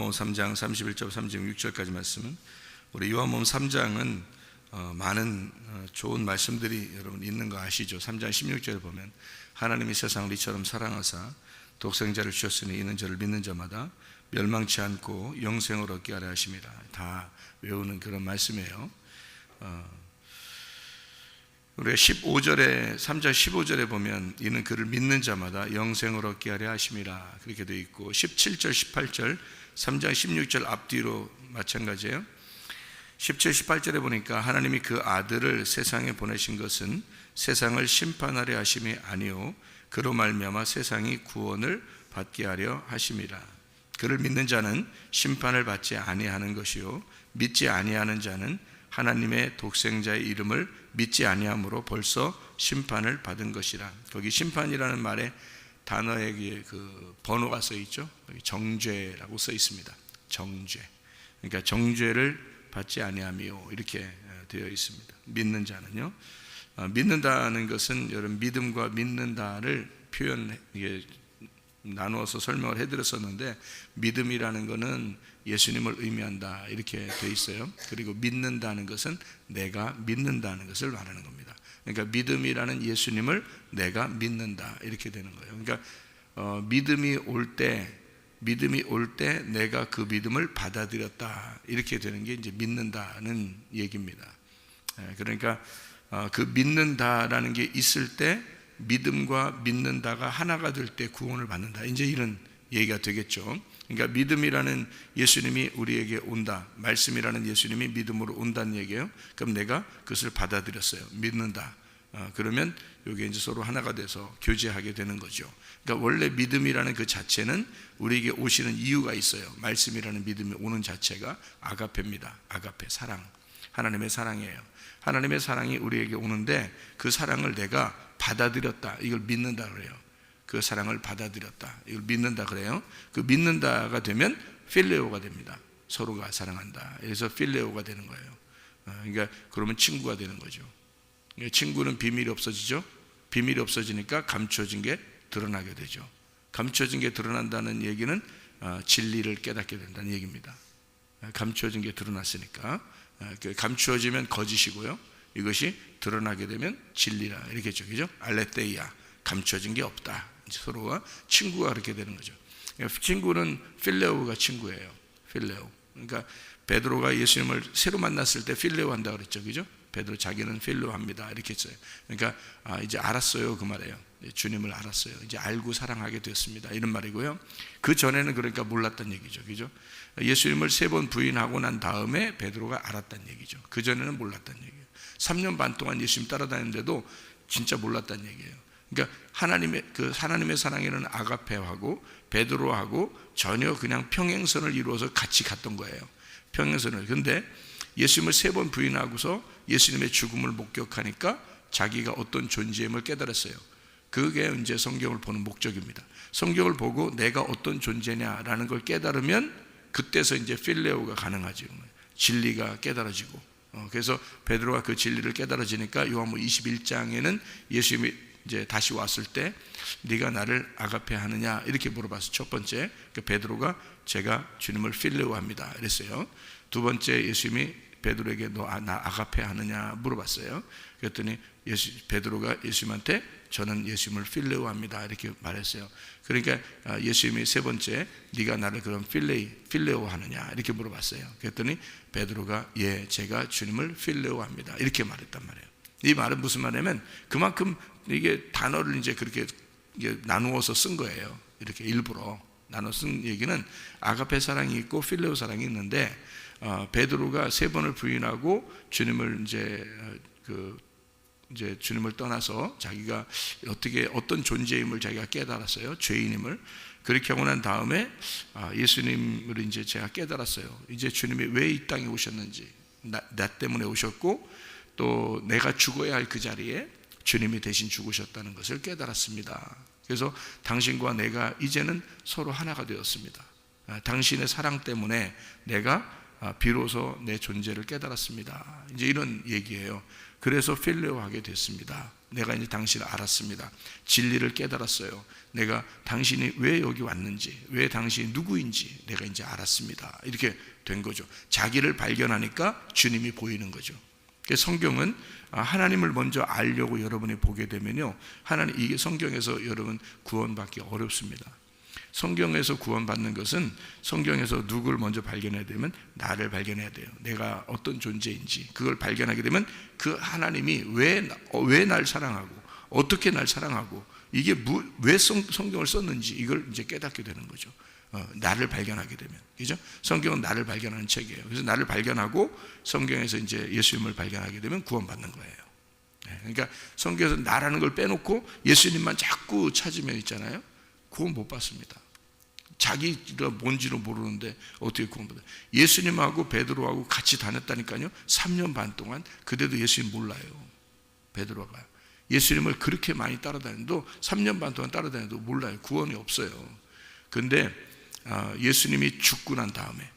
요한복음 3장 31절 36절까지 말씀은, 우리 요한복음 3장은 많은 좋은 말씀들이 여러분 있는 거 아시죠? 3장 16절에 보면 하나님이 세상을 이처럼 사랑하사 독생자를 주셨으니 이는 저를 믿는 자마다 멸망치 않고 영생을 얻게 하려 하심이라. 다 외우는 그런 말씀이에요. 우리가 15절에 3장 15절에 보면 이는 그를 믿는 자마다 영생을 얻게 하려 하심이라 그렇게 되어 있고, 17절 18절 3장 16절 앞뒤로 마찬가지예요. 17, 18절에 보니까 하나님이 그 아들을 세상에 보내신 것은 세상을 심판하려 하심이 아니요 그로 말미암아 세상이 구원을 받게 하려 하심이라. 그를 믿는 자는 심판을 받지 아니하는 것이요 믿지 아니하는 자는 하나님의 독생자의 이름을 믿지 아니함으로 벌써 심판을 받은 것이라. 거기 심판이라는 말에 단어에 그 번호가 써 있죠. 여기 정죄라고 써 있습니다. 정죄. 그러니까 정죄를 받지 아니하며 이렇게 되어 있습니다. 믿는 자는요. 믿는다는 것은 여러분 믿음과 믿는다를 나누어서 설명을 해드렸었는데, 믿음이라는 것은 예수님을 의미한다 이렇게 되어 있어요. 그리고 믿는다는 것은 내가 믿는다는 것을 말하는 겁니다. 그러니까 믿음이라는 예수님을 내가 믿는다 이렇게 되는 거예요. 그러니까 믿음이 올 때 내가 그 믿음을 받아들였다 이렇게 되는 게 이제 믿는다는 얘기입니다. 그러니까 그 믿는다라는 게 있을 때 믿음과 믿는다가 하나가 될 때 구원을 받는다, 이제 이런 얘기가 되겠죠. 그러니까 믿음이라는 예수님이 우리에게 온다, 말씀이라는 예수님이 믿음으로 온다는 얘기예요. 그럼 내가 그것을 받아들였어요, 믿는다. 그러면 여기 이제 서로 하나가 돼서 교제하게 되는 거죠. 그러니까 원래 믿음이라는 그 자체는 우리에게 오시는 이유가 있어요. 말씀이라는 믿음이 오는 자체가 아가페입니다. 아가페, 사랑, 하나님의 사랑이에요. 하나님의 사랑이 우리에게 오는데 그 사랑을 내가 받아들였다, 이걸 믿는다 그래요. 그 사랑을 받아들였다, 이걸 믿는다 그래요. 그 믿는다가 되면 필레오가 됩니다. 서로가 사랑한다. 그래서 필레오가 되는 거예요. 그러니까 그러면 친구가 되는 거죠. 친구는 비밀이 없어지죠. 비밀이 없어지니까 감춰진 게 드러나게 되죠. 감춰진 게 드러난다는 얘기는 진리를 깨닫게 된다는 얘기입니다. 감춰진 게 드러났으니까. 감추어지면 거짓이고요, 이것이 드러나게 되면 진리라 이렇게 했죠. 그죠? 알레테이아, 감춰진 게 없다. 서로가 친구가 그렇게 되는 거죠. 친구는 필레오가 친구예요. 필레오. 그러니까 베드로가 예수님을 새로 만났을 때 필레오 한다 그랬죠. 그죠? 베드로 자기는 필레오 합니다 이렇게 했어요. 그러니까 이제 알았어요 그 말이에요. 주님을 알았어요. 이제 알고 사랑하게 되었습니다 이런 말이고요. 그 전에는 그러니까 몰랐던 얘기죠. 그죠? 예수님을 3번 부인하고 난 다음에 베드로가 알았다는 얘기죠. 그 전에는 몰랐다는 얘기예요. 3년 반 동안 예수님 따라다녔는데도 진짜 몰랐다는 얘기예요. 그러니까 하나님의 사랑에는 아가페하고 베드로하고 전혀 그냥 평행선을 이루어서 같이 갔던 거예요. 평행선을. 근데 예수님을 3번 부인하고서 예수님의 죽음을 목격하니까 자기가 어떤 존재임을 깨달았어요. 그게 이제 성경을 보는 목적입니다. 성경을 보고 내가 어떤 존재냐라는 걸 깨달으면 그때서 이제 필레오가 가능하죠. 진리가 깨달아지고. 그래서 베드로가 그 진리를 깨달아지니까 요한복음 21장에는 예수님이 이제 다시 왔을 때 네가 나를 아가페 하느냐 이렇게 물어봤어요. 첫 번째 베드로가 제가 주님을 필레오합니다 이랬어요. 두 번째 예수님이 베드로에게 너 나 아가페 하느냐 물어봤어요. 그랬더니 베드로가 예수님한테 저는 예수님을 필레오합니다 이렇게 말했어요. 그러니까 예수님이 세 번째 네가 나를 그럼 필레오 하느냐 이렇게 물어봤어요. 그랬더니 베드로가 예 제가 주님을 필레오합니다 이렇게 말했단 말이에요. 이 말은 무슨 말이냐면 그만큼 이게 단어를 이제 그렇게 나누어서 쓴 거예요. 이렇게 일부러 나눠 쓴 얘기는 아가페 사랑이 있고 필레오 사랑이 있는데, 베드로가 3번을 부인하고 주님을 이제 주님을 떠나서 자기가 어떤 존재임을 자기가 깨달았어요. 죄인임을. 그렇게 하고 난 다음에 예수님을 이제 제가 깨달았어요. 이제 주님이 왜 이 땅에 오셨는지, 나 때문에 오셨고 또 내가 죽어야 할 그 자리에 주님이 대신 죽으셨다는 것을 깨달았습니다. 그래서 당신과 내가 이제는 서로 하나가 되었습니다. 당신의 사랑 때문에 내가 비로소 내 존재를 깨달았습니다. 이제 이런 얘기예요. 그래서 필레오하게 됐습니다 내가 이제 당신을 알았습니다. 진리를 깨달았어요. 내가 당신이 왜 여기 왔는지, 왜 당신이 누구인지 내가 이제 알았습니다. 이렇게 된 거죠. 자기를 발견하니까 주님이 보이는 거죠. 그래서 성경은 하나님을 먼저 알려고 여러분이 보게 되면요, 이게 성경에서 여러분 구원받기 어렵습니다. 성경에서 구원받는 것은 성경에서 누구를 먼저 발견해야 되면 나를 발견해야 돼요. 내가 어떤 존재인지 그걸 발견하게 되면 그 하나님이 왜 날 사랑하고 어떻게 날 사랑하고 이게 왜 성경을 썼는지 이걸 이제 깨닫게 되는 거죠. 나를 발견하게 되면, 그죠? 성경은 나를 발견하는 책이에요. 그래서 나를 발견하고 성경에서 이제 예수님을 발견하게 되면 구원받는 거예요. 그러니까 성경에서 나라는 걸 빼놓고 예수님만 자꾸 찾으면 있잖아요, 구원 못 받습니다. 자기가 뭔지를 모르는데 어떻게 구원받아요? 예수님하고 베드로하고 같이 다녔다니까요. 3년 반 동안. 그때도 예수님 몰라요. 베드로가 예수님을 그렇게 많이 따라다녀도 3년 반 동안 따라다녀도 몰라요. 구원이 없어요. 근데 예수님이 죽고 난 다음에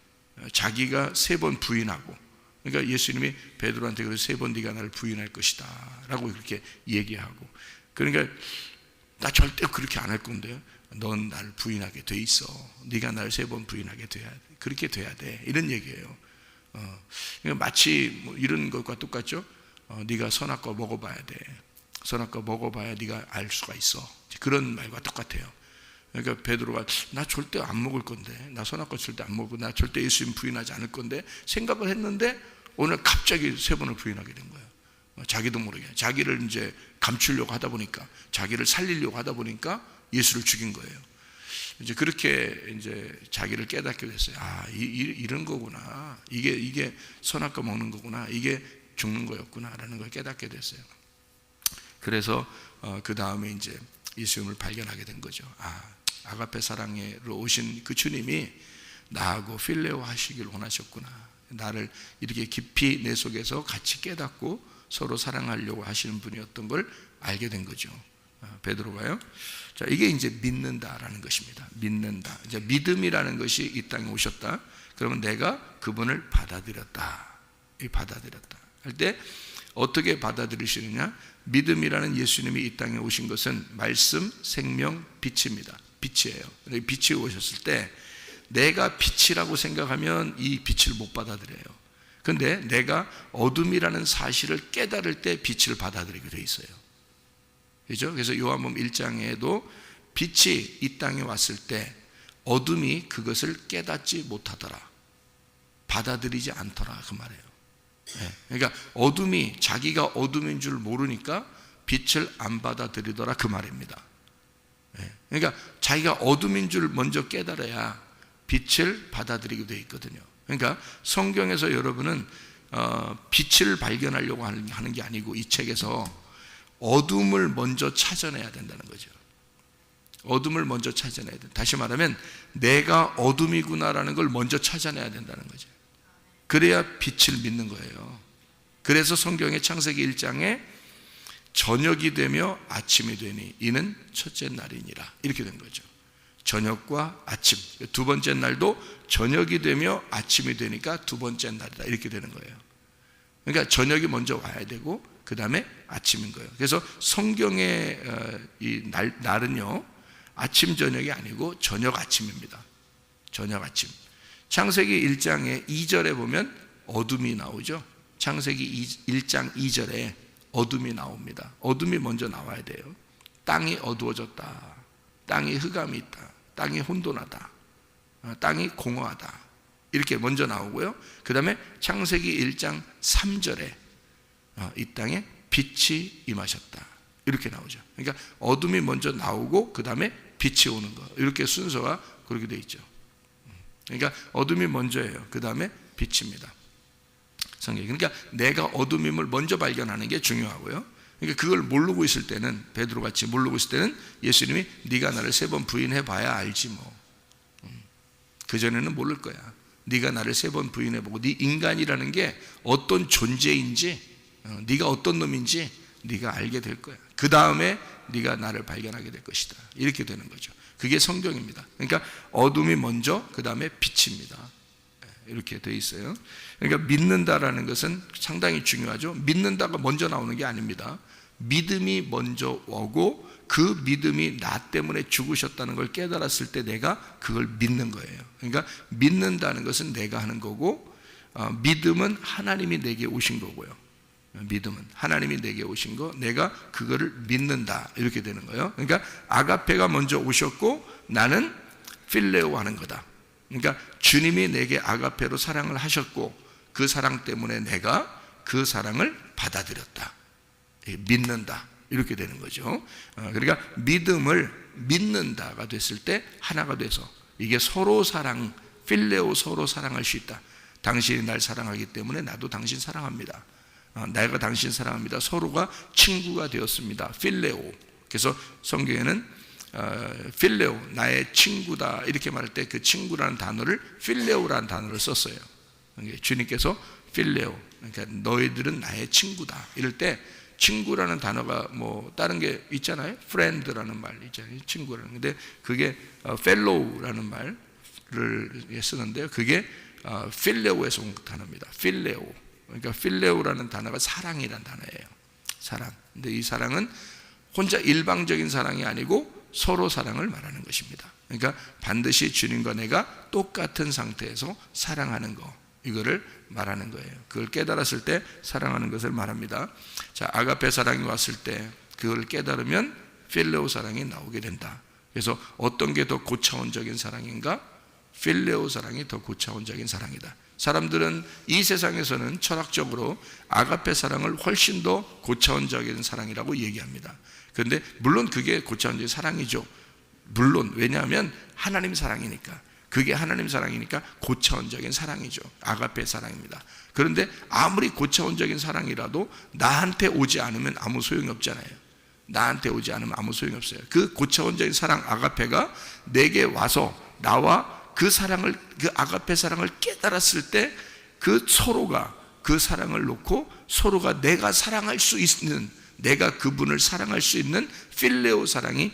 자기가 3번 부인하고, 그러니까 예수님이 베드로한테 그래서 3번 네가 나를 부인할 것이다 라고 그렇게 얘기하고, 그러니까 나 절대 그렇게 안 할 건데요, 넌 나를 부인하게 돼 있어. 네가 나를 3번 부인하게 돼야 돼. 그렇게 돼야 돼. 이런 얘기예요. 그러니까 마치 뭐 이런 것과 똑같죠. 네가 선악과 먹어봐야 돼. 선악과 먹어봐야 네가 알 수가 있어. 그런 말과 똑같아요. 그러니까 베드로가 나 절대 안 먹을 건데, 나 선악과 절대 안 먹고, 나 절대 예수님 부인하지 않을 건데 생각을 했는데 오늘 갑자기 3번을 부인하게 된 거예요. 자기도 모르게 자기를 이제 감추려고 하다 보니까, 자기를 살리려고 하다 보니까 예수를 죽인 거예요. 이제 그렇게 이제 자기를 깨닫게 됐어요. 이런 거구나. 이게 선악과 먹는 거구나. 이게 죽는 거였구나라는 걸 깨닫게 됐어요. 그래서 그 다음에 이제 예수님을 발견하게 된 거죠. 아가페 사랑으로 오신 그 주님이 나하고 필레오 하시길 원하셨구나. 나를 이렇게 깊이 내 속에서 같이 깨닫고 서로 사랑하려고 하시는 분이었던 걸 알게 된 거죠. 베드로가요. 자, 이게 이제 믿는다라는 것입니다. 믿는다. 이제 믿음이라는 것이 이 땅에 오셨다. 그러면 내가 그분을 받아들였다. 받아들였다 할 때 어떻게 받아들이시느냐? 믿음이라는 예수님이 이 땅에 오신 것은 말씀, 생명, 빛입니다. 빛이에요. 빛이 오셨을 때 내가 빛이라고 생각하면 이 빛을 못 받아들여요. 그런데 내가 어둠이라는 사실을 깨달을 때 빛을 받아들이게 돼 있어요. 그렇죠? 그래서 요한복음 1장에도 빛이 이 땅에 왔을 때 어둠이 그것을 깨닫지 못하더라, 받아들이지 않더라, 그 말이에요. 그러니까 어둠이 자기가 어둠인 줄 모르니까 빛을 안 받아들이더라, 그 말입니다. 그러니까 자기가 어둠인 줄 먼저 깨달아야 빛을 받아들이게 되어 있거든요. 그러니까 성경에서 여러분은 빛을 발견하려고 하는 게 아니고 이 책에서 어둠을 먼저 찾아내야 된다는 거죠. 어둠을 먼저 찾아내야 돼. 다시 말하면 내가 어둠이구나라는 걸 먼저 찾아내야 된다는 거죠. 그래야 빛을 믿는 거예요. 그래서 성경의 창세기 1장에 저녁이 되며 아침이 되니 이는 첫째 날이니라, 이렇게 된 거죠. 저녁과 아침, 두 번째 날도 저녁이 되며 아침이 되니까 두 번째 날이다, 이렇게 되는 거예요. 그러니까 저녁이 먼저 와야 되고 그 다음에 아침인 거예요. 그래서 성경의 이 날은요, 아침 저녁이 아니고 저녁 아침입니다. 저녁 아침. 창세기 1장의 2절에 보면 어둠이 나오죠. 창세기 1장 2절에 어둠이 나옵니다. 어둠이 먼저 나와야 돼요. 땅이 어두워졌다, 땅이 흑암이 있다, 땅이 혼돈하다, 땅이 공허하다, 이렇게 먼저 나오고요. 그 다음에 창세기 1장 3절에 이 땅에 빛이 임하셨다, 이렇게 나오죠. 그러니까 어둠이 먼저 나오고 그 다음에 빛이 오는 거, 이렇게 순서가 그렇게 돼 있죠. 그러니까 어둠이 먼저예요. 그 다음에 빛입니다, 성경이. 그러니까 내가 어둠임을 먼저 발견하는 게 중요하고요. 그러니까 그걸 모르고 있을 때는, 베드로같이 모르고 있을 때는 예수님이 네가 나를 3번 부인해 봐야 알지 뭐. 그전에는 모를 거야. 네가 나를 3번 부인해보고 네 인간이라는 게 어떤 존재인지, 네가 어떤 놈인지 네가 알게 될 거야. 그 다음에 네가 나를 발견하게 될 것이다, 이렇게 되는 거죠. 그게 성경입니다. 그러니까 어둠이 먼저, 그 다음에 빛입니다. 이렇게 돼 있어요. 그러니까 믿는다라는 것은 상당히 중요하죠. 믿는다가 먼저 나오는 게 아닙니다. 믿음이 먼저 오고 그 믿음이 나 때문에 죽으셨다는 걸 깨달았을 때 내가 그걸 믿는 거예요. 그러니까 믿는다는 것은 내가 하는 거고, 믿음은 하나님이 내게 오신 거고요. 믿음은 하나님이 내게 오신 거, 내가 그거를 믿는다, 이렇게 되는 거예요. 그러니까 아가페가 먼저 오셨고 나는 필레오 하는 거다. 그러니까 주님이 내게 아가페로 사랑을 하셨고 그 사랑 때문에 내가 그 사랑을 받아들였다, 믿는다, 이렇게 되는 거죠. 그러니까 믿음을 믿는다가 됐을 때 하나가 돼서 이게 서로 사랑, 필레오, 서로 사랑할 수 있다. 당신이 날 사랑하기 때문에 나도 당신 사랑합니다. 내가 당신 사랑합니다. 서로가 친구가 되었습니다. 필레오. 그래서 성경에는 필레오, 나의 친구다, 이렇게 말할 때 그 친구라는 단어를 필레오라는 단어를 썼어요. 주님께서 필레오, 그러니까 너희들은 나의 친구다, 이럴 때 친구라는 단어가 뭐 다른 게 있잖아요. friend라는 말 있잖아요. 친구라는. 근데 그게 fellow라는 말을 쓰는데요. 그게 필레오에서 온 단어입니다. 필레오. 그러니까 필레오라는 단어가 사랑이라는 단어예요. 사랑. 근데 이 사랑은 혼자 일방적인 사랑이 아니고 서로 사랑을 말하는 것입니다. 그러니까 반드시 주님과 내가 똑같은 상태에서 사랑하는 거, 이거를 말하는 거예요. 그걸 깨달았을 때 사랑하는 것을 말합니다. 자, 아가페 사랑이 왔을 때 그걸 깨달으면 필레오 사랑이 나오게 된다. 그래서 어떤 게 더 고차원적인 사랑인가? 필레오 사랑이 더 고차원적인 사랑이다. 사람들은 이 세상에서는 철학적으로 아가페 사랑을 훨씬 더 고차원적인 사랑이라고 얘기합니다. 그런데 물론 그게 고차원적인 사랑이죠. 물론, 왜냐하면 하나님 사랑이니까. 그게 하나님 사랑이니까 고차원적인 사랑이죠. 아가페 사랑입니다. 그런데 아무리 고차원적인 사랑이라도 나한테 오지 않으면 아무 소용이 없잖아요. 나한테 오지 않으면 아무 소용이 없어요. 그 고차원적인 사랑 아가페가 내게 와서 나와 그 사랑을, 그 아가페 사랑을 깨달았을 때 그 서로가 그 사랑을 놓고 서로가 내가 사랑할 수 있는, 내가 그분을 사랑할 수 있는 필레오 사랑이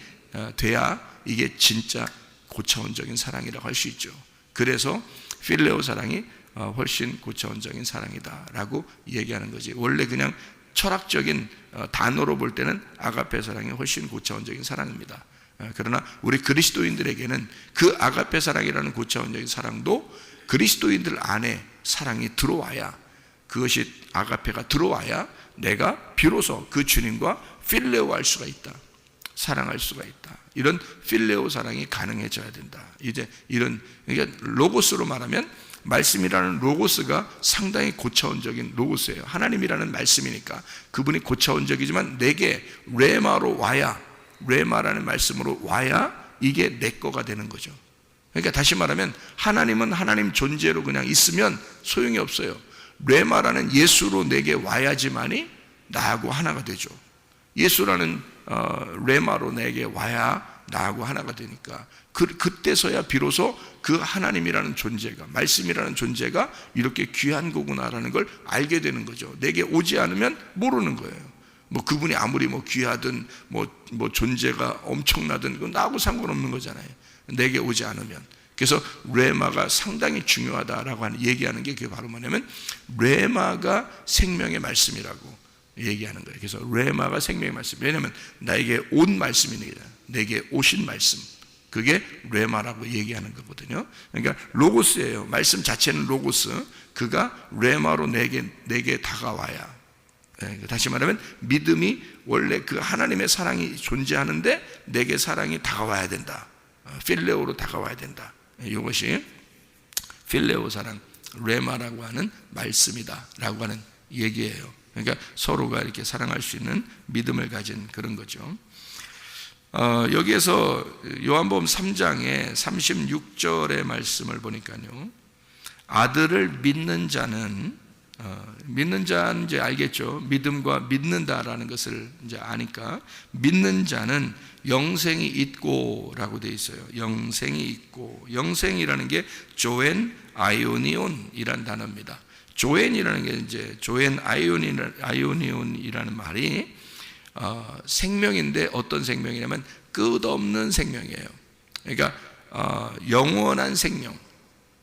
돼야 이게 진짜 고차원적인 사랑이라고 할 수 있죠. 그래서 필레오 사랑이 훨씬 고차원적인 사랑이다라고 얘기하는 거지. 원래 그냥 철학적인 단어로 볼 때는 아가페 사랑이 훨씬 고차원적인 사랑입니다. 그러나 우리 그리스도인들에게는 그 아가페 사랑이라는 고차원적인 사랑도 그리스도인들 안에 사랑이 들어와야, 그것이 아가페가 들어와야 내가 비로소 그 주님과 필레오 할 수가 있다, 사랑할 수가 있다. 이런 필레오 사랑이 가능해져야 된다. 이제 이런, 그러니까 로고스로 말하면 말씀이라는 로고스가 상당히 고차원적인 로고스예요. 하나님이라는 말씀이니까 그분이 고차원적이지만 내게 레마로 와야, 레마라는 말씀으로 와야 이게 내 거가 되는 거죠. 그러니까 다시 말하면 하나님은 하나님 존재로 그냥 있으면 소용이 없어요. 레마라는 예수로 내게 와야지만이 나하고 하나가 되죠. 예수라는 레마로 내게 와야 나하고 하나가 되니까 그때서야 비로소 그 하나님이라는 존재가, 말씀이라는 존재가 이렇게 귀한 거구나라는 걸 알게 되는 거죠. 내게 오지 않으면 모르는 거예요. 뭐 그분이 아무리 뭐 귀하든 뭐 존재가 엄청나든 그건 나하고 상관없는 거잖아요. 내게 오지 않으면. 그래서 레마가 상당히 중요하다라고 얘기하는 게 그게 바로 뭐냐면 레마가 생명의 말씀이라고 얘기하는 거예요. 그래서 레마가 생명의 말씀. 왜냐하면 나에게 온 말씀이니까, 내게 오신 말씀, 그게 레마라고 얘기하는 거거든요. 그러니까 로고스예요. 말씀 자체는 로고스. 그가 레마로 내게 다가와야. 다시 말하면 믿음이 원래 그 하나님의 사랑이 존재하는데 내게 사랑이 다가와야 된다. 필레오로 다가와야 된다. 이것이 필레오 사랑, 레마라고 하는 말씀이다라고 하는 얘기예요. 그러니까 서로가 이렇게 사랑할 수 있는 믿음을 가진 그런 거죠. 여기에서 요한복음 3장의 36절의 말씀을 보니까요, 아들을 믿는 자는, 믿는 자는 이제 알겠죠. 믿음과 믿는다라는 것을 이제 아니까, 믿는 자는 영생이 있고라고 되어 있어요. 영생이 있고, 영생이라는 게 조엔 아이오니온이라는 단어입니다. 조엔이라는 게 이제 조엔 아이오니온이라는 말이 생명인데 어떤 생명이냐면 끝없는 생명이에요. 그러니까 영원한 생명,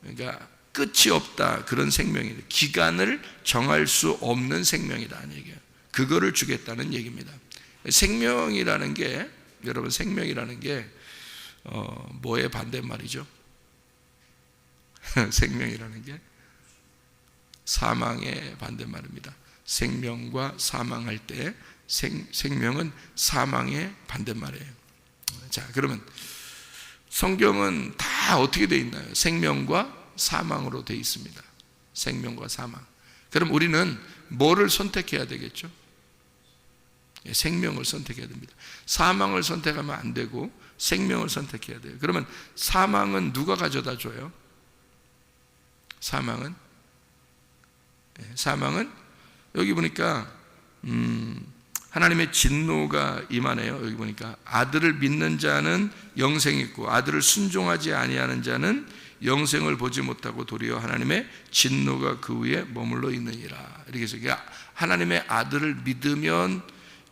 그러니까 끝이 없다, 그런 생명이에요. 기간을 정할 수 없는 생명이다 하는 얘기예요. 그거를 주겠다는 얘기입니다. 생명이라는 게, 여러분, 생명이라는 게 뭐의 반대말이죠? 생명이라는 게 사망의 반대말입니다. 생명과 사망할 때 생명은 사망의 반대말이에요. 자, 그러면 성경은 다 어떻게 되어 있나요? 생명과 사망으로 되어 있습니다. 생명과 사망. 그럼 우리는 뭐를 선택해야 되겠죠? 생명을 선택해야 됩니다. 사망을 선택하면 안 되고 생명을 선택해야 돼요. 그러면 사망은 누가 가져다 줘요? 사망은 여기 보니까 하나님의 진노가 임하네요. 여기 보니까 아들을 믿는 자는 영생이 있고 아들을 순종하지 아니하는 자는 영생을 보지 못하고 도리어 하나님의 진노가 그 위에 머물러 있느니라. 이렇게 해서 하나님의 아들을 믿으면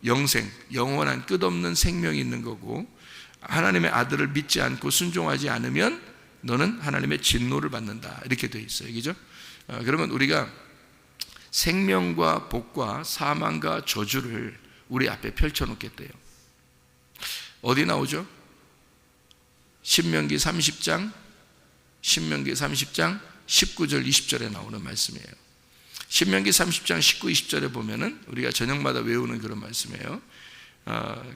영생, 영원한 끝없는 생명이 있는 거고, 하나님의 아들을 믿지 않고 순종하지 않으면 너는 하나님의 진노를 받는다. 이렇게 되어 있어요. 그죠? 그러면 우리가 생명과 복과 사망과 저주를 우리 앞에 펼쳐놓겠대요. 어디 나오죠? 신명기 30장 19절 20절에 나오는 말씀이에요. 신명기 30장 19, 20절에 보면은 우리가 저녁마다 외우는 그런 말씀이에요.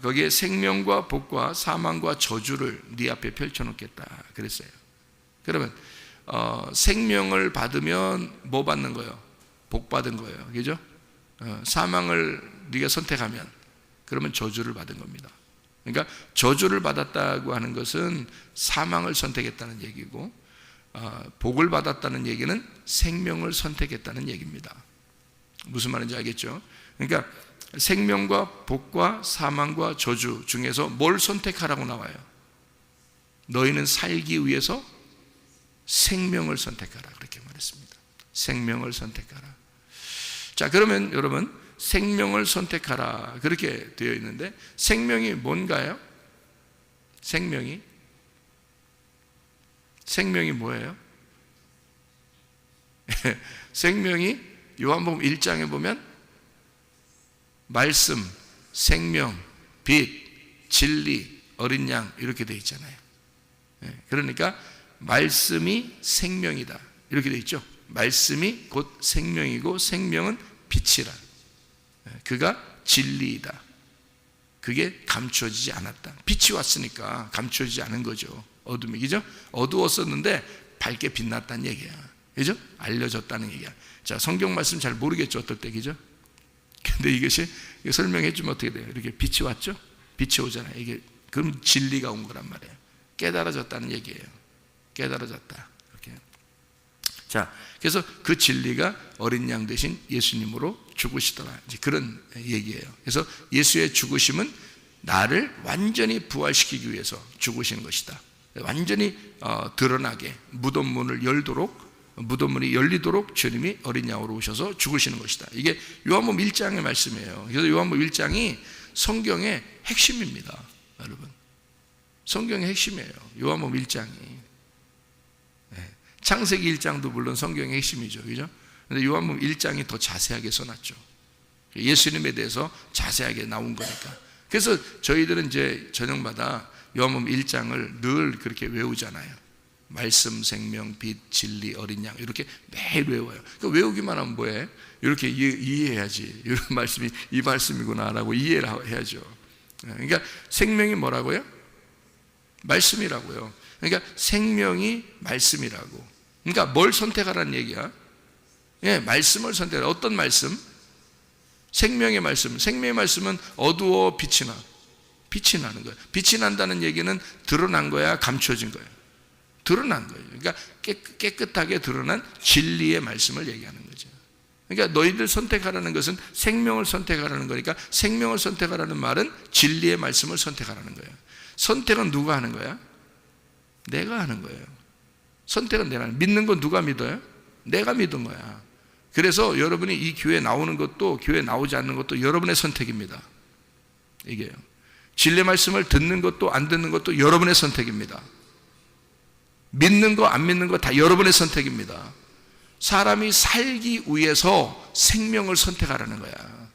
거기에 생명과 복과 사망과 저주를 네 앞에 펼쳐놓겠다 그랬어요. 그러면 생명을 받으면 뭐 받는 거예요? 복 받은 거예요. 그죠? 사망을 네가 선택하면 그러면 저주를 받은 겁니다. 그러니까 저주를 받았다고 하는 것은 사망을 선택했다는 얘기고, 복을 받았다는 얘기는 생명을 선택했다는 얘기입니다. 무슨 말인지 알겠죠? 그러니까 생명과 복과 사망과 저주 중에서 뭘 선택하라고 나와요? 너희는 살기 위해서 생명을 선택하라, 그렇게 말했습니다. 생명을 선택하라. 자, 그러면 여러분, 생명을 선택하라 그렇게 되어 있는데 생명이 뭔가요? 생명이 뭐예요? 생명이 요한복음 1장에 보면 말씀, 생명, 빛, 진리, 어린 양 이렇게 되어 있잖아요. 그러니까 말씀이 생명이다 이렇게 되어 있죠. 말씀이 곧 생명이고 생명은 빛이라. 그가 진리이다. 그게 감추어지지 않았다. 빛이 왔으니까 감추어지지 않은 거죠. 어둠이, 그죠? 어두웠었는데 밝게 빛났다는 얘기야. 그죠? 알려졌다는 얘기야. 자, 성경 말씀 잘 모르겠죠, 어떨 때, 그죠? 근데 이것이 설명해 주면 어떻게 돼요? 이렇게 빛이 왔죠? 빛이 오잖아요. 이게 그럼 진리가 온 거란 말이에요. 깨달아졌다는 얘기예요. 깨달아졌다. 이렇게. 자, 그래서 그 진리가 어린 양 대신 예수님으로 죽으시더라. 이제 그런 얘기예요. 그래서 예수의 죽으심은 나를 완전히 부활시키기 위해서 죽으시는 것이다. 완전히 드러나게 무덤문을 열도록, 무덤문이 열리도록 주님이 어린 양으로 오셔서 죽으시는 것이다. 이게 요한복음 1장의 말씀이에요. 그래서 요한복음 1장이 성경의 핵심입니다. 여러분, 성경의 핵심이에요. 요한복음 1장이. 창세기 1장도 물론 성경의 핵심이죠. 그죠? 근데 요한복음 1장이 더 자세하게 써놨죠. 예수님에 대해서 자세하게 나온 거니까. 그래서 저희들은 이제 저녁마다 요한복음 1장을 늘 그렇게 외우잖아요. 말씀, 생명, 빛, 진리, 어린 양 이렇게 매일 외워요. 그러니까 외우기만 하면 뭐해? 이렇게 이해해야지. 이런 말씀이 이 말씀이구나라고 이해를 해야죠. 그러니까 생명이 뭐라고요? 말씀이라고요. 그러니까 생명이 말씀이라고. 그러니까 뭘 선택하라는 얘기야? 말씀을 선택하라. 어떤 말씀? 생명의 말씀. 생명의 말씀은 어두워 빛이 나. 빛이 나는 거예요. 빛이 난다는 얘기는 드러난 거야, 감춰진 거예요? 드러난 거예요. 그러니까 깨끗하게 드러난 진리의 말씀을 얘기하는 거죠. 그러니까 너희들 선택하라는 것은 생명을 선택하라는 거니까 생명을 선택하라는 말은 진리의 말씀을 선택하라는 거예요. 선택은 누가 하는 거야? 내가 하는 거예요. 선택은 내가 하는 거예요. 믿는 건 누가 믿어요? 내가 믿은 거야. 그래서 여러분이 이 교회에 나오는 것도 교회에 나오지 않는 것도 여러분의 선택입니다. 이게요. 진리의 말씀을 듣는 것도 안 듣는 것도 여러분의 선택입니다. 믿는 거 안 믿는 거 다 여러분의 선택입니다. 사람이 살기 위해서 생명을 선택하라는 거야.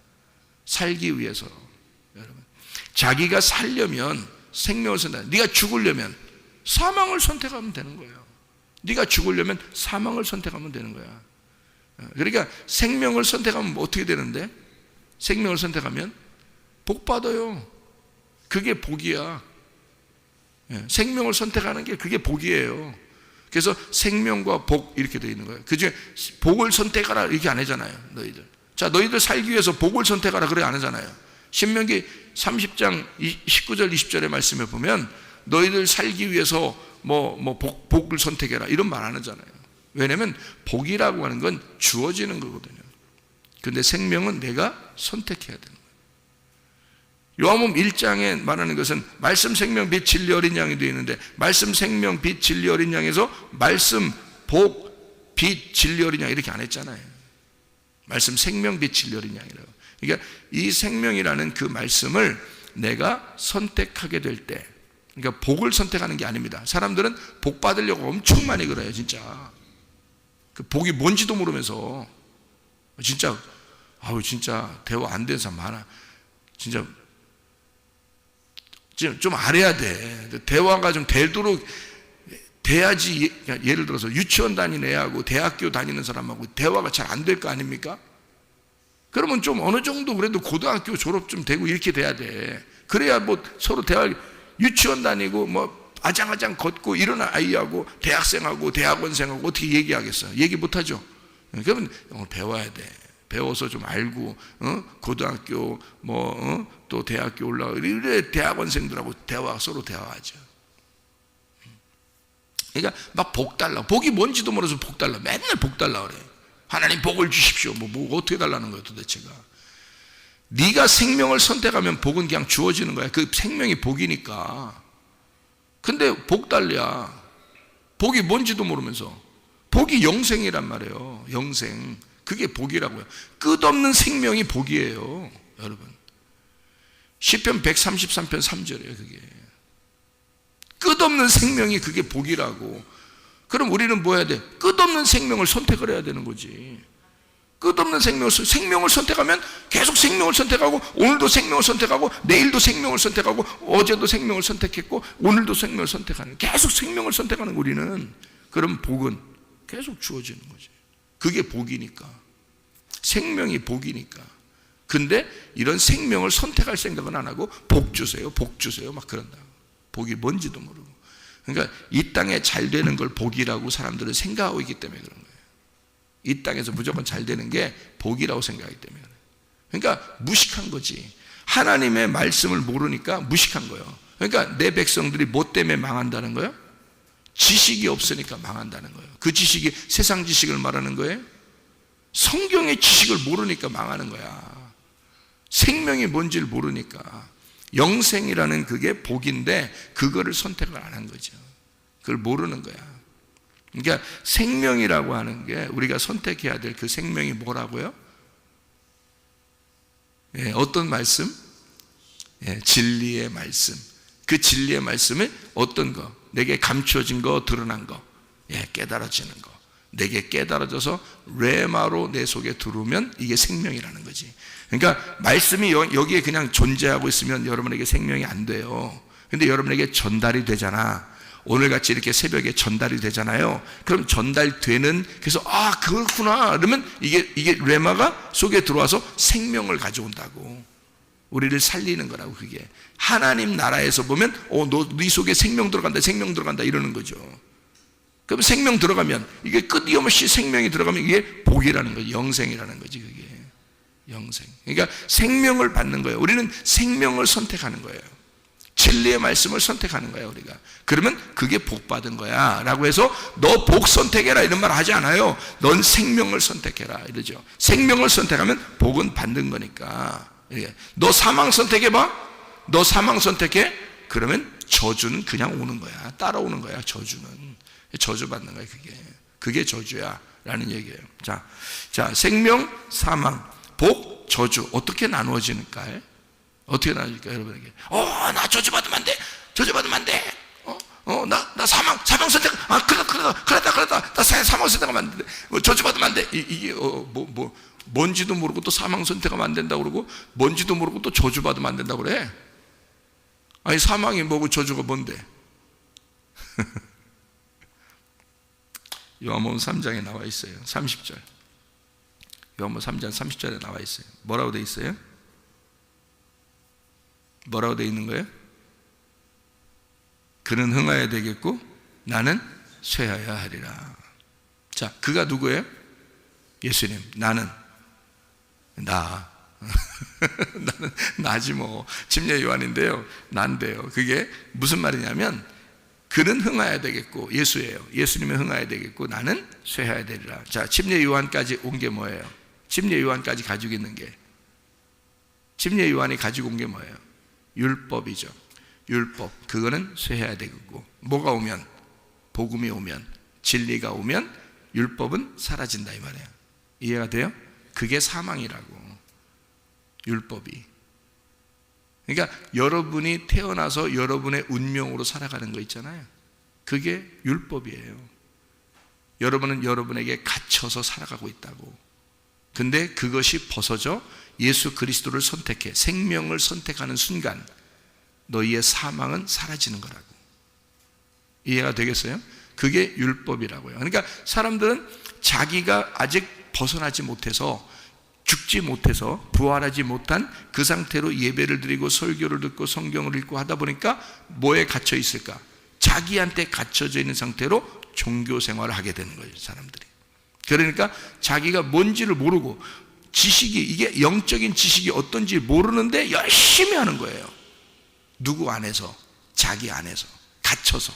살기 위해서. 여러분, 자기가 살려면 생명을 선택, 네가 죽으려면 사망을 선택하면 되는 거예요. 네가 죽으려면 사망을 선택하면 되는 거야. 그러니까 생명을 선택하면 어떻게 되는데? 생명을 선택하면 복 받아요. 그게 복이야. 생명을 선택하는 게 그게 복이에요. 그래서 생명과 복 이렇게 되어 있는 거예요. 그중에 복을 선택하라 이렇게 안 하잖아요. 너희들. 자, 너희들 살기 위해서 복을 선택하라 그래 안 하잖아요. 신명기 30장 19절 20절의 말씀에 보면 너희들 살기 위해서 복을 선택해라 이런 말 안 하잖아요. 왜냐하면 복이라고 하는 건 주어지는 거거든요. 근데 생명은 내가 선택해야 되는 거예요. 요한복음 1장에 말하는 것은 말씀 생명 빛 진리 어린 양이 되어 있는데 말씀 생명 빛 진리 어린 양에서 말씀 복 빛 진리 어린 양 이렇게 안 했잖아요. 말씀 생명 빛 진리 어린 양이라고. 그러니까 이 생명이라는 그 말씀을 내가 선택하게 될 때, 그러니까 복을 선택하는 게 아닙니다. 사람들은 복 받으려고 엄청 많이 그래요. 진짜 그 복이 뭔지도 모르면서 진짜 대화 안 되는 사람 많아. 진짜 좀 알아야 돼. 대화가 좀 되도록 돼야지. 예를 들어서 유치원 다니는 애하고 대학교 다니는 사람하고 대화가 잘 안 될 거 아닙니까? 그러면 좀 어느 정도 그래도 고등학교 졸업 좀 되고 이렇게 돼야 돼. 그래야 뭐 서로 대화, 유치원 다니고 아장아장 걷고 이런 아이하고 대학생하고 대학원생하고 어떻게 얘기하겠어요? 얘기 못하죠. 그러면 배워야 돼. 배워서 좀 알고 고등학교 또 대학교 올라가고 이래 대학원생들하고 서로 대화하죠. 그러니까 막 복 달라. 복이 뭔지도 모르면서 복 달라. 맨날 복 달라 그래. 하나님 복을 주십시오. 뭐 어떻게 달라는 거예요 도대체가. 네가 생명을 선택하면 복은 그냥 주어지는 거야. 그 생명이 복이니까. 근데 복 달랴. 복이 뭔지도 모르면서. 복이 영생이란 말이에요. 영생. 그게 복이라고요. 끝없는 생명이 복이에요. 여러분. 시편 133편 3절이에요. 그게. 끝없는 생명이 그게 복이라고. 그럼 우리는 뭐 해야 돼? 끝없는 생명을 선택을 해야 되는 거지. 끝없는 생명을 선택하면 계속 생명을 선택하고 오늘도 생명을 선택하고 내일도 생명을 선택하고 어제도 생명을 선택했고 오늘도 생명을 선택하는, 계속 생명을 선택하는 우리는. 그럼 복은 계속 주어지는 거지. 그게 복이니까. 생명이 복이니까. 근데 이런 생명을 선택할 생각은 안 하고 복 주세요 막 그런다. 복이 뭔지도 모르고. 그러니까 이 땅에 잘 되는 걸 복이라고 사람들은 생각하고 있기 때문에 그런 거예요. 이 땅에서 무조건 잘 되는 게 복이라고 생각하기 때문에 그래요. 그러니까 무식한 거지. 하나님의 말씀을 모르니까 무식한 거예요. 그러니까 내 백성들이 뭐 때문에 망한다는 거예요? 지식이 없으니까 망한다는 거예요. 그 지식이 세상 지식을 말하는 거예요? 성경의 지식을 모르니까 망하는 거야. 생명이 뭔지를 모르니까. 영생이라는 그게 복인데 그거를 선택을 안 한 거죠. 그걸 모르는 거야. 그러니까 생명이라고 하는 게 우리가 선택해야 될 그 생명이 뭐라고요? 어떤 말씀? 진리의 말씀. 그 진리의 말씀은 어떤 거? 내게 감추어진 거, 드러난 거, 깨달아지는 거. 내게 깨달아져서 레마로 내 속에 들어오면 이게 생명이라는 거지. 그러니까 말씀이 여기에 그냥 존재하고 있으면 여러분에게 생명이 안 돼요. 근데 여러분에게 전달이 되잖아. 오늘같이 이렇게 새벽에 전달이 되잖아요. 그럼 전달되는, 그래서 그렇구나 그러면 이게 레마가 속에 들어와서 생명을 가져온다고. 우리를 살리는 거라고. 그게 하나님 나라에서 보면 네 속에 생명 들어간다 이러는 거죠. 그럼 생명 들어가면, 이게 끝이없이 생명이 들어가면 이게 복이라는 거지. 영생이라는 거지. 그게 영생. 그러니까 생명을 받는 거예요. 우리는 생명을 선택하는 거예요. 진리의 말씀을 선택하는 거예요 우리가. 그러면 그게 복 받은 거야 라고 해서 너 복 선택해라 이런 말 하지 않아요. 넌 생명을 선택해라 이러죠. 생명을 선택하면 복은 받는 거니까. 너 사망 선택해봐. 너 사망 선택해. 그러면 저주는 그냥 오는 거야. 따라오는 거야. 저주는. 저주받는 거야. 그게 저주야 라는 얘기예요. 자, 생명, 사망, 복, 저주 어떻게 나누어지는가? 어떻게 나누어질까 여러분에게? 나 저주받으면 안 돼. 나 사망 선택. 그랬다. 나 사망 선택하면 안 돼. 저주받으면 안 돼. 이게 뭔지도 모르고 또 사망 선택하면 안 된다고 그러고 뭔지도 모르고 또 저주받으면 안 된다고 그래. 아니 사망이 뭐고 저주가 뭔데? 요한복음 3장에 나와 있어요. 30절. 요한복음 3장 30절에 나와 있어요. 뭐라고 돼 있어요? 뭐라고 돼 있는 거예요? 그는 흥하여야 되겠고 나는 쇠하여야 하리라. 자, 그가 누구예요? 예수님. 나는 나. 나는 나지 뭐. 침례 요한인데요. 난데요. 그게 무슨 말이냐면 그는 흥하여야 되겠고, 예수예요. 예수님은 흥하여야 되겠고 나는 쇠하여야 되리라. 자, 침례 요한까지 온 게 뭐예요? 침례 요한까지 가지고 있는 게, 침례 요한이 가지고 온 게 뭐예요? 율법이죠. 율법. 그거는 쇠해야 되겠고, 뭐가 오면, 복음이 오면, 진리가 오면 율법은 사라진다 이 말이에요. 이해가 돼요? 그게 사망이라고. 율법이. 그러니까 여러분이 태어나서 여러분의 운명으로 살아가는 거 있잖아요. 그게 율법이에요. 여러분은 여러분에게 갇혀서 살아가고 있다고. 근데 그것이 벗어져 예수 그리스도를 선택해 생명을 선택하는 순간 너희의 사망은 사라지는 거라고. 이해가 되겠어요? 그게 율법이라고요. 그러니까 사람들은 자기가 아직 벗어나지 못해서, 죽지 못해서, 부활하지 못한 그 상태로 예배를 드리고 설교를 듣고 성경을 읽고 하다 보니까 뭐에 갇혀 있을까? 자기한테 갇혀져 있는 상태로 종교 생활을 하게 되는 거예요, 사람들이. 그러니까 자기가 뭔지를 모르고, 지식이, 이게 영적인 지식이 어떤지 모르는데 열심히 하는 거예요. 누구 안에서? 자기 안에서 갇혀서.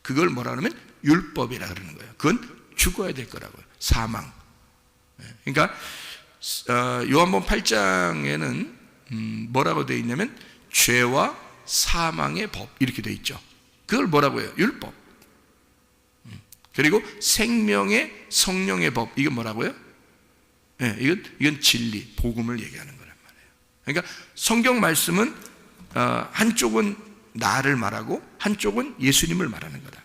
그걸 뭐라 그러면 율법이라 그러는 거예요. 그건 죽어야 될 거라고요. 사망. 그러니까 요한복음 8장에는 뭐라고 되어 있냐면 죄와 사망의 법 이렇게 되어 있죠. 그걸 뭐라고 해요? 율법. 그리고 생명의 성령의 법, 이건 뭐라고요? 네, 이건 진리, 복음을 얘기하는 거란 말이에요. 그러니까 성경 말씀은 한쪽은 나를 말하고 한쪽은 예수님을 말하는 거다.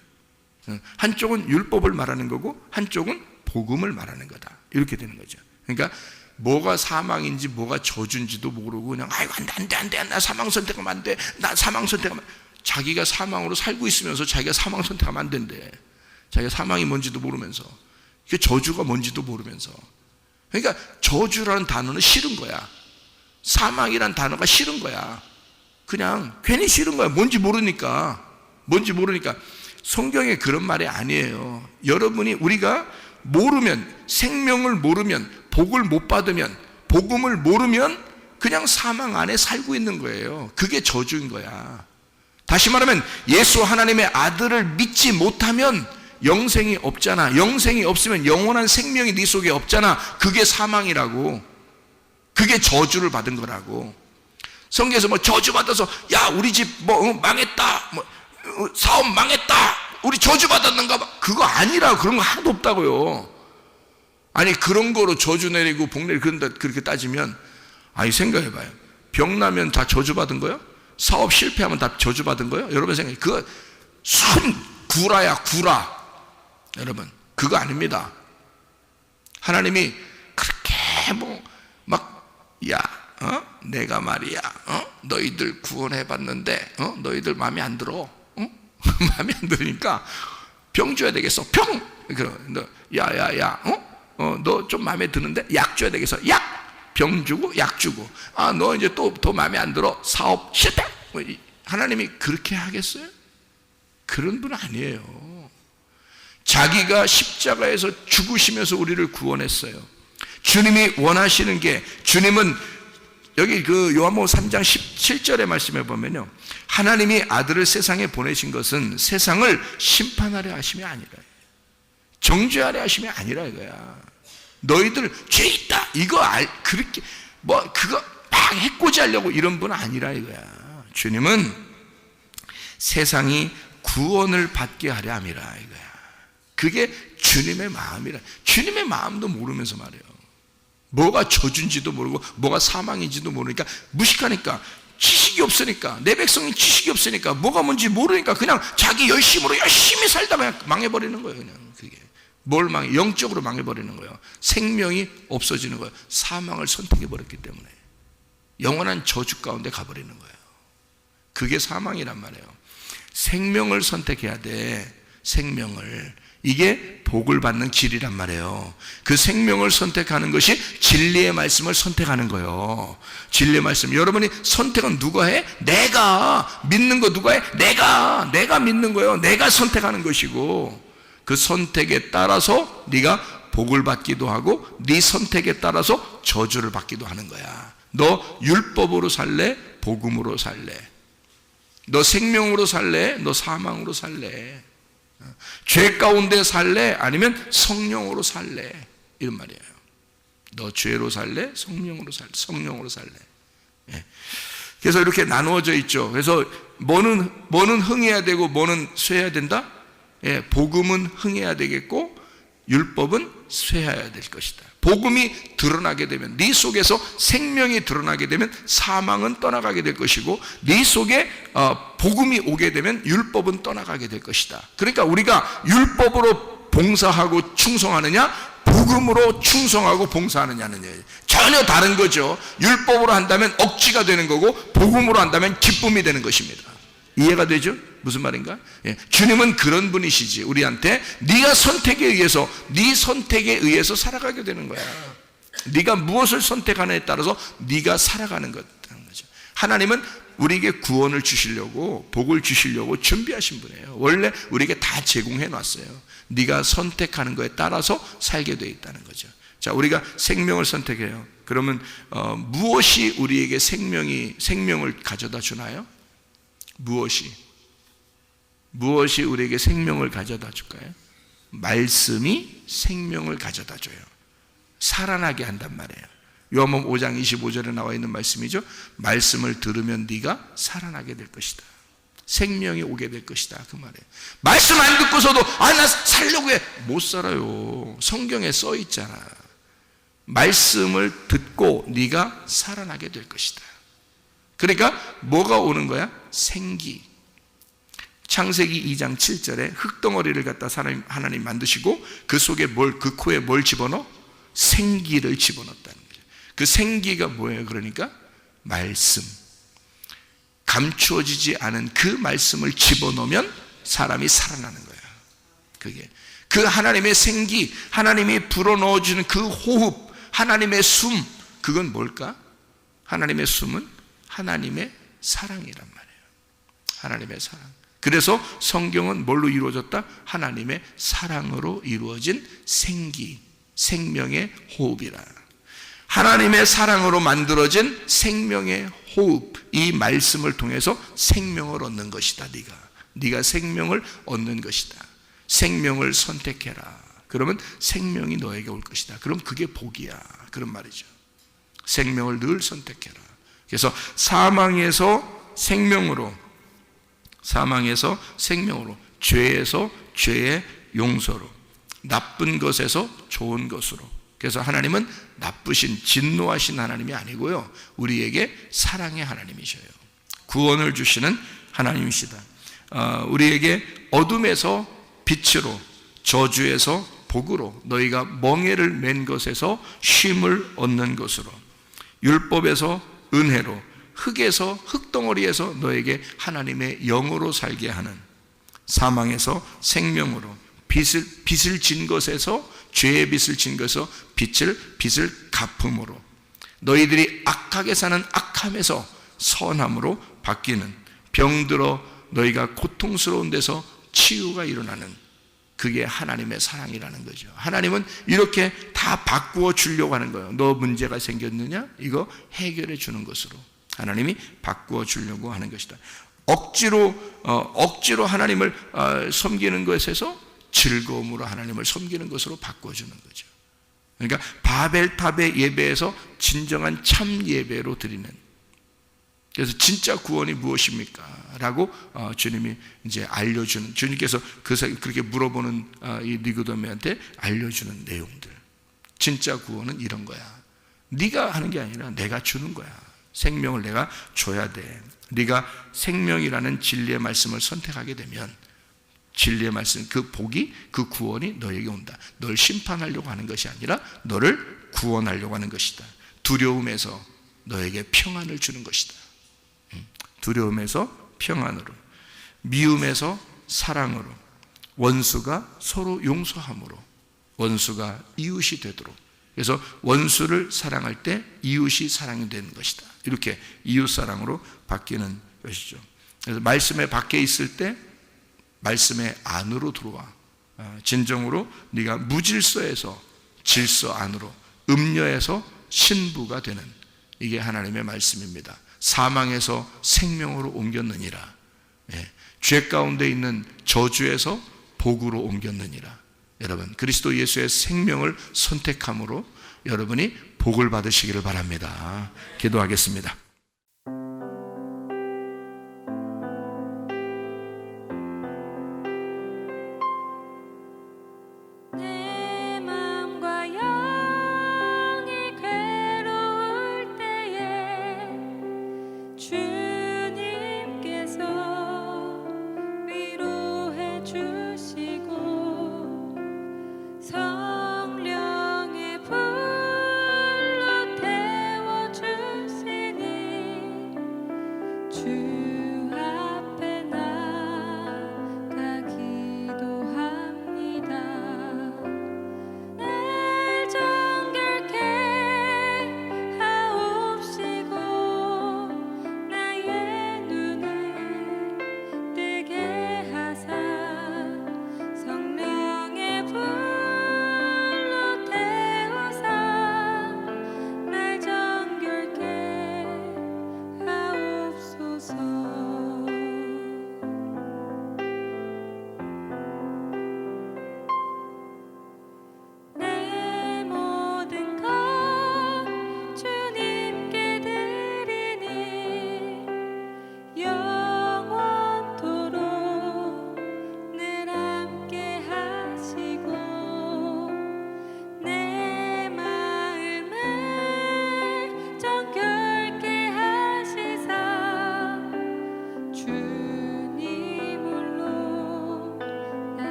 한쪽은 율법을 말하는 거고 한쪽은 복음을 말하는 거다. 이렇게 되는 거죠. 그러니까 뭐가 사망인지 뭐가 저주인지도 모르고 그냥 아이고 안돼 나 사망 선택하면 안 돼. 나 사망 선택하면, 자기가 사망으로 살고 있으면서 자기가 사망 선택하면 안 된대. 자기가 사망이 뭔지도 모르면서, 그 저주가 뭔지도 모르면서. 그러니까 저주라는 단어는 싫은 거야. 사망이란 단어가 싫은 거야. 그냥 괜히 싫은 거야. 뭔지 모르니까. 성경에 그런 말이 아니에요. 여러분이, 우리가 모르면, 생명을 모르면, 복을 못 받으면, 복음을 모르면 그냥 사망 안에 살고 있는 거예요. 그게 저주인 거야. 다시 말하면 예수 하나님의 아들을 믿지 못하면 영생이 없잖아. 영생이 없으면 영원한 생명이 네 속에 없잖아. 그게 사망이라고. 그게 저주를 받은 거라고. 성경에서 뭐 저주받아서 야 우리 집 망했다, 사업 망했다, 우리 저주받았는가 봐. 그거 아니라. 그런 거 하나도 없다고요. 아니 그런 거로 저주 내리고 복 내리고 그런다 그렇게 따지면, 아니 생각해봐요. 병 나면 다 저주받은 거예요? 사업 실패하면 다 저주받은 거예요? 여러분 생각해. 그거 순 구라야, 구라. 여러분 그거 아닙니다. 하나님이 그렇게 내가 말이야 너희들 구원해봤는데 너희들 마음에 안 들어. 마음에 안 들으니까 병 줘야 되겠어. 병. 야야야 너 좀 마음에 드는데 약 줘야 되겠어. 약. 병 주고 약 주고. 너 이제 또 더 마음에 안 들어. 사업 실패. 하나님이 그렇게 하겠어요? 그런 분 아니에요. 자기가 십자가에서 죽으시면서 우리를 구원했어요. 주님이 원하시는 게, 주님은 여기 그 요한복음 3장 17절의 말씀에 보면요, 하나님이 아들을 세상에 보내신 것은 세상을 심판하려 하심이 아니라, 정죄하려 하심이 아니라 이거야. 너희들 죄 있다 이거 그렇게 그거 막 해코지 하려고 이런 분 아니라 이거야. 주님은 세상이 구원을 받게 하려 함이라 이거야. 그게 주님의 마음이라. 주님의 마음도 모르면서 말이에요. 뭐가 저주인지도 모르고 뭐가 사망인지도 모르니까 무식하니까, 지식이 없으니까, 내 백성이 지식이 없으니까, 뭐가 뭔지 모르니까 그냥 자기 열심히 살다가 그냥 망해버리는 거예요. 그냥 그게 뭘 망해? 영적으로 망해버리는 거예요. 생명이 없어지는 거예요. 사망을 선택해버렸기 때문에 영원한 저주 가운데 가버리는 거예요. 그게 사망이란 말이에요. 생명을 선택해야 돼. 생명을. 이게 복을 받는 길이란 말이에요. 그 생명을 선택하는 것이 진리의 말씀을 선택하는 거예요. 진리의 말씀. 여러분이 선택은 누가 해? 내가. 믿는 거 누가 해? 내가 믿는 거예요. 내가 선택하는 것이고, 그 선택에 따라서 네가 복을 받기도 하고 네 선택에 따라서 저주를 받기도 하는 거야. 너 율법으로 살래? 복음으로 살래? 너 생명으로 살래? 너 사망으로 살래? 죄 가운데 살래? 아니면 성령으로 살래? 이런 말이에요. 너 죄로 살래? 성령으로 살래? 성령으로 살래? 예. 그래서 이렇게 나누어져 있죠. 그래서 뭐는 흥해야 되고 뭐는 쇠해야 된다? 예, 복음은 흥해야 되겠고 율법은 쇠해야 될 것이다. 복음이 드러나게 되면, 네 속에서 생명이 드러나게 되면 사망은 떠나가게 될 것이고, 네 속에 복음이 오게 되면 율법은 떠나가게 될 것이다. 그러니까 우리가 율법으로 봉사하고 충성하느냐, 복음으로 충성하고 봉사하느냐는 전혀 다른 거죠. 율법으로 한다면 억지가 되는 거고, 복음으로 한다면 기쁨이 되는 것입니다. 이해가 되죠? 무슨 말인가? 예. 주님은 그런 분이시지. 우리한테 네가 선택에 의해서, 네 선택에 의해서 살아가게 되는 거야. 네가 무엇을 선택하느냐에 따라서 네가 살아가는 거죠. 하나님은 우리에게 구원을 주시려고, 복을 주시려고 준비하신 분이에요. 원래 우리에게 다 제공해 놨어요. 네가 선택하는 거에 따라서 살게 되어 있다는 거죠. 자, 우리가 생명을 선택해요. 그러면 무엇이 우리에게 생명을 가져다 주나요? 무엇이 우리에게 생명을 가져다 줄까요? 말씀이 생명을 가져다 줘요. 살아나게 한단 말이에요. 요한복음 5장 25절에 나와 있는 말씀이죠. 말씀을 들으면 네가 살아나게 될 것이다. 생명이 오게 될 것이다. 그 말이에요. 말씀 안 듣고서도 나 살려고 해. 못 살아요. 성경에 써 있잖아. 말씀을 듣고 네가 살아나게 될 것이다. 그러니까 뭐가 오는 거야? 생기. 창세기 2장 7절에 흙덩어리를 갖다 하나님 만드시고 그 속에 그 코에 뭘 집어넣어? 생기를 집어넣었다는 거죠. 그 생기가 뭐예요? 그러니까 말씀. 감추어지지 않은 그 말씀을 집어넣으면 사람이 살아나는 거야. 그게 그 하나님의 생기, 하나님이 불어넣어주는 그 호흡, 하나님의 숨, 그건 뭘까? 하나님의 숨은 하나님의 사랑이란 말이에요. 하나님의 사랑. 그래서 성경은 뭘로 이루어졌다? 하나님의 사랑으로 이루어진 생기, 생명의 호흡이라. 하나님의 사랑으로 만들어진 생명의 호흡, 이 말씀을 통해서 생명을 얻는 것이다. 네가 생명을 얻는 것이다. 생명을 선택해라. 그러면 생명이 너에게 올 것이다. 그럼 그게 복이야. 그런 말이죠. 생명을 늘 선택해라. 그래서 사망에서 생명으로, 죄에서 죄의 용서로, 나쁜 것에서 좋은 것으로. 그래서 하나님은 나쁘신, 진노하신 하나님이 아니고요, 우리에게 사랑의 하나님이셔요. 구원을 주시는 하나님이시다. 우리에게 어둠에서 빛으로, 저주에서 복으로, 너희가 멍에를 맨 것에서 쉼을 얻는 것으로, 율법에서 은혜로, 흙에서, 흙덩어리에서 너에게 하나님의 영으로 살게 하는, 사망에서 생명으로, 빚을 진 것에서, 죄의 빚을 진 것에서 빚을 갚음으로, 너희들이 악하게 사는 악함에서 선함으로 바뀌는, 병들어 너희가 고통스러운 데서 치유가 일어나는, 그게 하나님의 사랑이라는 거죠. 하나님은 이렇게 다 바꾸어 주려고 하는 거예요. 너 문제가 생겼느냐? 이거 해결해 주는 것으로 하나님이 바꾸어 주려고 하는 것이다. 억지로 하나님을 섬기는 것에서 즐거움으로 하나님을 섬기는 것으로 바꿔주는 거죠. 그러니까 바벨탑의 예배에서 진정한 참 예배로 드리는. 그래서 진짜 구원이 무엇입니까? 라고 주님이 이제 알려주는, 주님께서 그렇게 물어보는 이 니고데모한테 알려주는 내용들. 진짜 구원은 이런 거야. 네가 하는 게 아니라 내가 주는 거야. 생명을 내가 줘야 돼. 네가 생명이라는 진리의 말씀을 선택하게 되면 진리의 말씀, 그 복이, 그 구원이 너에게 온다. 널 심판하려고 하는 것이 아니라 너를 구원하려고 하는 것이다. 두려움에서 너에게 평안을 주는 것이다. 두려움에서 평안으로, 미움에서 사랑으로, 원수가 서로 용서함으로, 원수가 이웃이 되도록. 그래서 원수를 사랑할 때 이웃이 사랑이 되는 것이다. 이렇게 이웃사랑으로 바뀌는 것이죠. 그래서 말씀의 밖에 있을 때 말씀의 안으로 들어와. 진정으로 네가 무질서에서 질서 안으로, 음녀에서 신부가 되는, 이게 하나님의 말씀입니다. 사망에서 생명으로 옮겼느니라. 죄 가운데 있는 저주에서 복으로 옮겼느니라. 여러분, 그리스도 예수의 생명을 선택함으로 여러분이 복을 받으시기를 바랍니다. 기도하겠습니다.